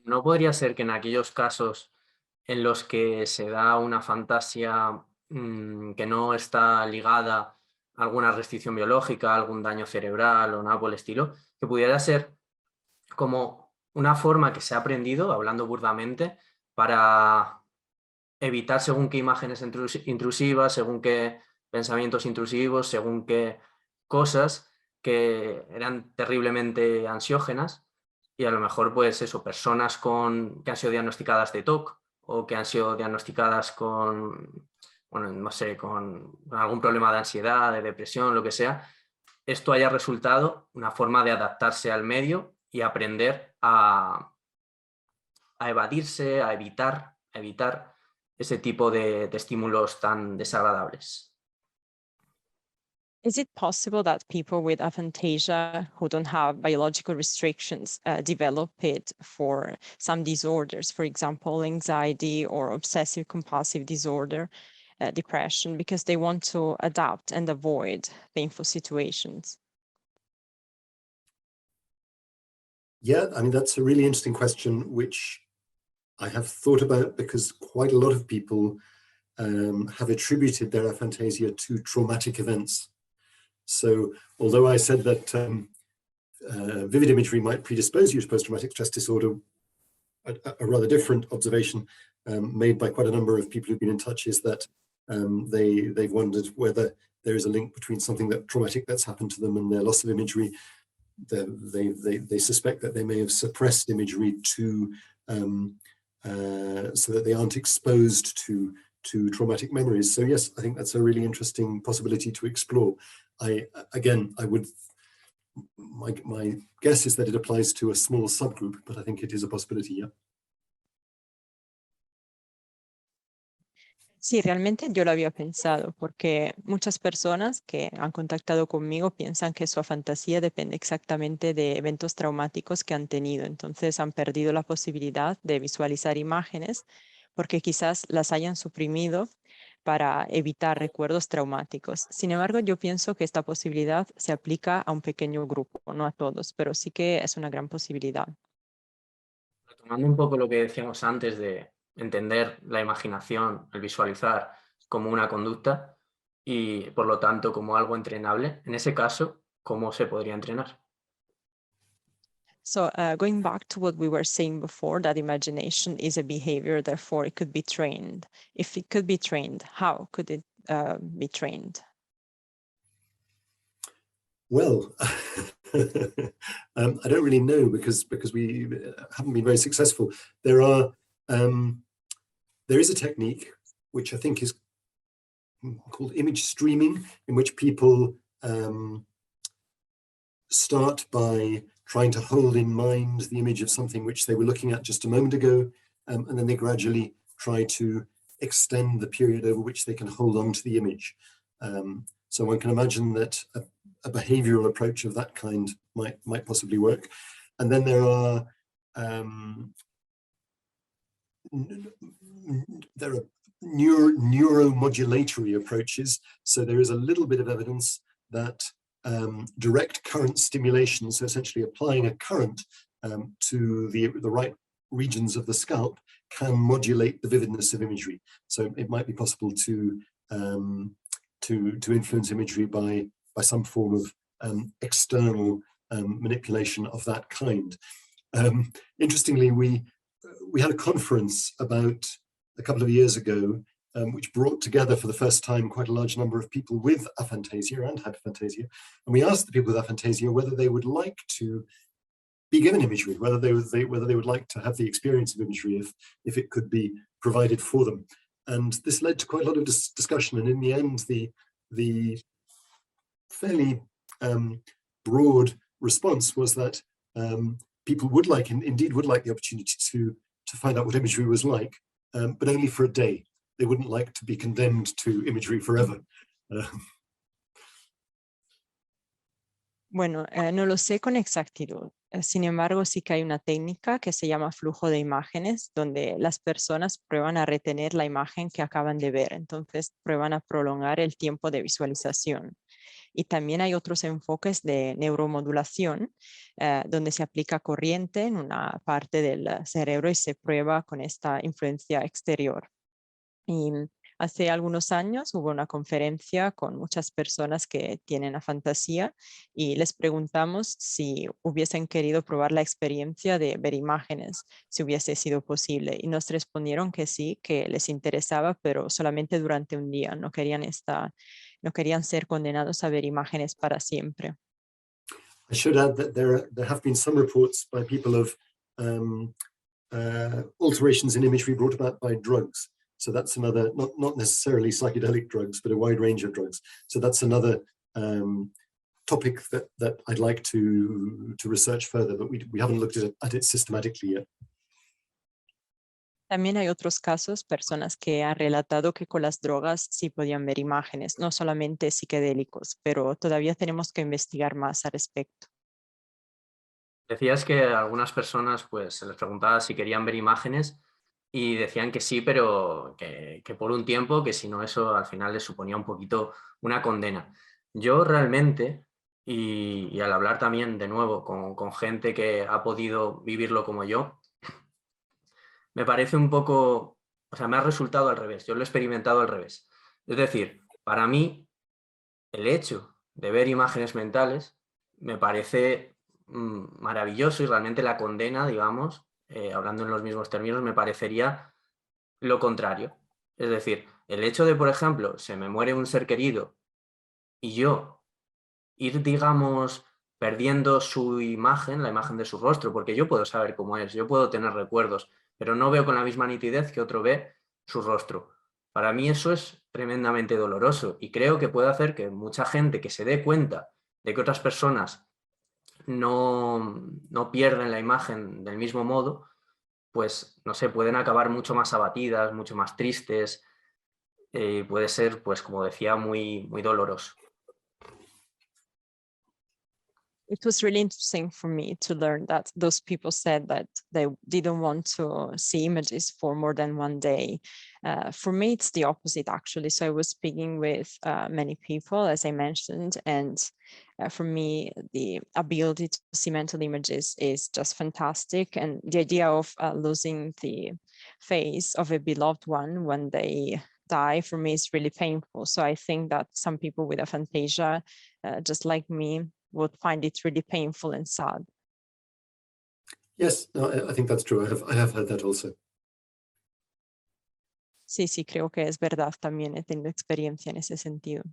¿No podría ser que en aquellos casos en los que se da una fantasía que no está ligada a alguna restricción biológica, algún daño cerebral o nada por el estilo, que pudiera ser como una forma que se ha aprendido, hablando burdamente, para evitar según qué imágenes intrusivas, según qué pensamientos intrusivos, según qué cosas que eran terriblemente ansiógenas, y a lo mejor pues eso, personas que han sido diagnosticadas de TOC o que han sido diagnosticadas con, bueno, no sé, con algún problema de ansiedad, de depresión, lo que sea, esto haya resultado una forma de adaptarse al medio y aprender a evadirse, a evitar ese tipo de estímulos tan desagradables. Is it possible that people with aphantasia who don't have biological restrictions develop it for some disorders, for example, anxiety or obsessive compulsive disorder, depression, because they want to adapt and avoid painful situations? Yeah, I mean, that's a really interesting question, which I have thought about because quite a lot of people have attributed their aphantasia to traumatic events. So although I said that vivid imagery might predispose you to post-traumatic stress disorder, a rather different observation made by quite a number of people who've been in touch is that they've wondered whether there is a link between something traumatic that's happened to them and their loss of imagery. They suspect that they may have suppressed imagery to so that they aren't exposed to traumatic memories. So yes, I think that's a really interesting possibility to explore. My guess is that it applies to a small subgroup, but I think it is a possibility, yeah. Sí, realmente yo lo había pensado, porque muchas personas que han contactado conmigo piensan que su fantasía depende exactamente de eventos traumáticos que han tenido. Entonces han perdido la posibilidad de visualizar imágenes porque quizás las hayan suprimido para evitar recuerdos traumáticos. Sin embargo, yo pienso que esta posibilidad se aplica a un pequeño grupo, no a todos, pero sí que es una gran posibilidad. Retomando un poco lo que decíamos antes de entender la imaginación, el visualizar como una conducta y por lo tanto como algo entrenable, en ese caso, ¿cómo se podría entrenar? So going back to what we were saying before, that imagination is a behavior, therefore it could be trained. If it could be trained, how could it be trained? Well, I don't really know because we haven't been very successful. There is a technique which I think is called image streaming, in which people start by trying to hold in mind the image of something which they were looking at just a moment ago, and then they gradually try to extend the period over which they can hold on to the image. So one can imagine that a behavioral approach of that kind might possibly work. And then there are neuromodulatory approaches. So there is a little bit of evidence that direct current stimulation, so essentially applying a current to the right regions of the scalp, can modulate the vividness of imagery. So it might be possible to influence imagery by some form of external manipulation of that kind. Interestingly, we had a conference about a couple of years ago which brought together for the first time quite a large number of people with aphantasia and hyperphantasia. And we asked the people with aphantasia whether they would like to be given imagery, whether they would like to have the experience of imagery if it could be provided for them. And this led to quite a lot of discussion. And in the end, the fairly broad response was that people would like, indeed would like, the opportunity to find out what imagery was like, but only for a day. They wouldn't like to be condemned to imagery forever. Bueno, no lo sé con exactitud. Sin embargo, sí que hay una técnica que se llama flujo de imágenes, donde las personas prueban a retener la imagen que acaban de ver. Entonces, prueban a prolongar el tiempo de visualización. Y también hay otros enfoques de neuromodulación, donde se aplica corriente en una parte del cerebro y se prueba con esta influencia exterior. Y hace algunos años hubo una conferencia con muchas personas que tienen afantasía y les preguntamos si hubiesen querido probar la experiencia de ver imágenes, si hubiese sido posible. Y nos respondieron que sí, que les interesaba, pero solamente durante un día. No querían ser condenados a ver imágenes para siempre. I should add that there have been some reports by people of alterations in imagery brought about by drugs. So that's another, not necessarily psychedelic drugs, but a wide range of drugs. So that's another topic that I'd like to research further, but we haven't looked at it systematically yet. También hay otros casos, personas que han relatado que con las drogas sí podían ver imágenes, no solamente psicodélicos, pero todavía tenemos que investigar más al respecto. Decías que a algunas personas pues, se les preguntaba si querían ver imágenes y decían que sí, pero que por un tiempo, que si no eso al final les suponía un poquito una condena. Yo realmente, y al hablar también de nuevo con gente que ha podido vivirlo como yo, me parece un poco, o sea, me ha resultado al revés, yo lo he experimentado al revés. Es decir, para mí, el hecho de ver imágenes mentales me parece maravilloso y realmente la condena, digamos, hablando en los mismos términos, me parecería lo contrario. Es decir, el hecho de, por ejemplo, se me muere un ser querido y yo ir, digamos, perdiendo su imagen, la imagen de su rostro, porque yo puedo saber cómo es, yo puedo tener recuerdos, pero no veo con la misma nitidez que otro ve su rostro. Para mí eso es tremendamente doloroso y creo que puede hacer que mucha gente que se dé cuenta de que otras personas no pierden la imagen del mismo modo, pues, no sé, pueden acabar mucho más abatidas, mucho más tristes, puede ser, pues, como decía, muy, muy doloroso. It was really interesting for me to learn that those people said that they didn't want to see images for more than one day. For me, it's the opposite, actually. So I was speaking with many people, as I mentioned, and for me, the ability to see mental images is just fantastic. And the idea of losing the face of a beloved one when they die, for me, is really painful. So I think that some people with aphantasia, just like me, would find it really painful and sad. Yes, no, I think that's true. I have heard that also. Sí, creo que es verdad, también he tenido experiencia en ese sentido.